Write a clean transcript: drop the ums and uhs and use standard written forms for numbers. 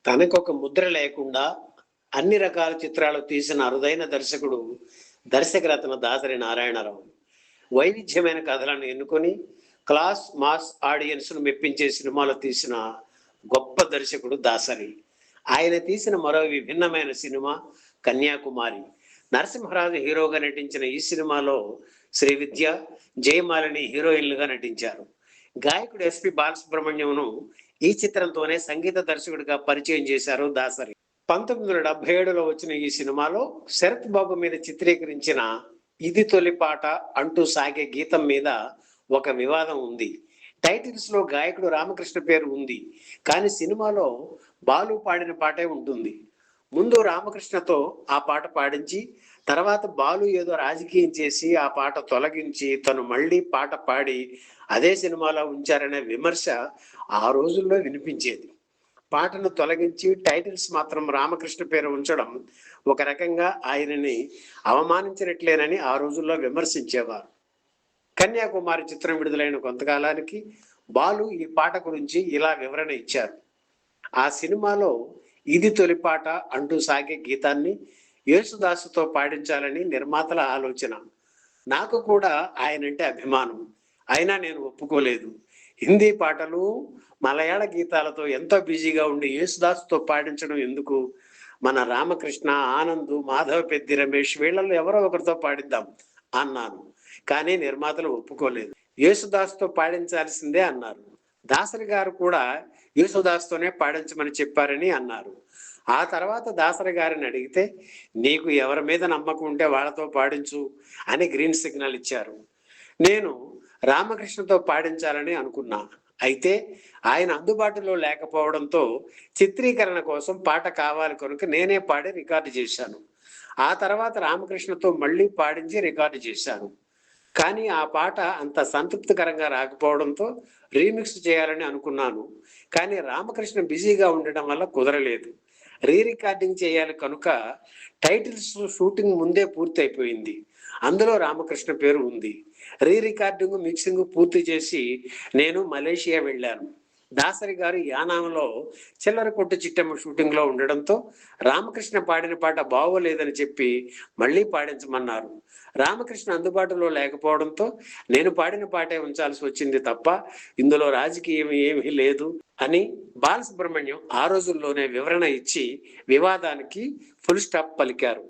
తనకొక ముద్ర లేకుండా అన్ని రకాల చిత్రాలు తీసిన అరుదైన దర్శకుడు దర్శకరత్న దాసరి నారాయణరావు. వైవిధ్యమైన కథలను ఎన్నుకొని క్లాస్ మాస్ ఆడియన్స్ను మెప్పించే సినిమాలు తీసిన గొప్ప దర్శకుడు దాసరి. ఆయన తీసిన మరో విభిన్నమైన సినిమా కన్యాకుమారి. నరసింహరాజు హీరోగా నటించిన ఈ సినిమాలో శ్రీవిద్య, జయమాలిని హీరోయిన్లుగా నటించారు. గాయకుడు ఎస్పి బాలసుబ్రహ్మణ్యంను ఈ చిత్రంతోనే సంగీత దర్శకుడిగా పరిచయం చేశారు దాసరి. 1977లో వచ్చిన ఈ సినిమాలో శరత్ బాబు మీద చిత్రీకరించిన ఇది తొలి పాట అంటూ సాగే గీతం మీద ఒక వివాదం ఉంది. టైటిల్స్ లో గాయకుడు రామకృష్ణ పేరు ఉంది, కానీ సినిమాలో బాలు పాడిన పాటే ఉంటుంది. ముందు రామకృష్ణతో ఆ పాట పాడించి తర్వాత బాలు ఏదో రాజకీయం చేసి ఆ పాట తొలగించి తను మళ్ళీ పాట పాడి అదే సినిమాలో ఉంచారనే విమర్శ ఆ రోజుల్లో వినిపించేది. పాటను తొలగించి టైటిల్స్ మాత్రం రామకృష్ణ పేరు ఉంచడం ఒక రకంగా ఆయనని అవమానించినట్లేనని ఆ రోజుల్లో విమర్శించేవారు. కన్యాకుమారి చిత్రం విడుదలైన కొంతకాలానికి బాలు ఈ పాట గురించి ఇలా వివరణ ఇచ్చారు. ఆ సినిమాలో ఇది తొలిపాట అంటూ సాగే గీతాన్ని యేసుదాసుతో పాడించాలని నిర్మాతల ఆలోచన. నాకు కూడా ఆయనంటే అభిమానం, అయినా నేను ఒప్పుకోలేదు. హిందీ పాటలు, మలయాళ గీతాలతో ఎంతో బిజీగా ఉండి యేసుదాసుతో పాడించడం ఎందుకు? మన రామకృష్ణ, ఆనంద్, మాధవ పెద్ది, రమేష్ వీళ్ళల్లో ఎవరో ఒకరితో పాడిద్దాం అన్నాను. కానీ నిర్మాతలు ఒప్పుకోలేదు. యేసుదాసుతో పాడించాల్సిందే అన్నారు. దాసరి గారు కూడా యేసుదాస్తోనే పాడించమని చెప్పారని అన్నారు. ఆ తర్వాత దాసరి గారిని అడిగితే నీకు ఎవరి మీద నమ్మకం ఉంటే వాళ్ళతో పాడించు అని గ్రీన్ సిగ్నల్ ఇచ్చారు. నేను రామకృష్ణతో పాడించాలని అనుకున్నా. అయితే ఆయన అందుబాటులో లేకపోవడంతో చిత్రీకరణ కోసం పాట కావాలి కనుక నేనే పాడి రికార్డు చేశాను. ఆ తర్వాత రామకృష్ణతో మళ్ళీ పాడించి రికార్డు చేశాను. కానీ ఆ పాట అంత సంతృప్తికరంగా రాకపోవడంతో రీమిక్స్ చేయాలని అనుకున్నాను. కానీ రామకృష్ణ బిజీగా ఉండటం వల్ల కుదరలేదు. రికార్డింగ్ చేయాలి కనుక టైటిల్స్ షూటింగ్ ముందే పూర్తి అయిపోయింది. అందులో రామకృష్ణ పేరు ఉంది. రికార్డింగ్, మిక్సింగ్ పూర్తి చేసి నేను మలేషియా వెళ్ళాను. దాసరి గారు యానాంలో చిల్లర కొట్టు చిట్టమ్మ షూటింగ్ లో ఉండడంతో రామకృష్ణ పాడిన పాట బాగోలేదని చెప్పి మళ్ళీ పాడించమన్నారు. రామకృష్ణ అందుబాటులో లేకపోవడంతో నేను పాడిన పాటే ఉంచాల్సి వచ్చింది తప్ప ఇందులో రాజకీయం ఏమీ లేదు అని బాలసుబ్రహ్మణ్యం ఆ రోజుల్లోనే వివరణ ఇచ్చి వివాదానికి ఫుల్ స్టాప్ పలికారు.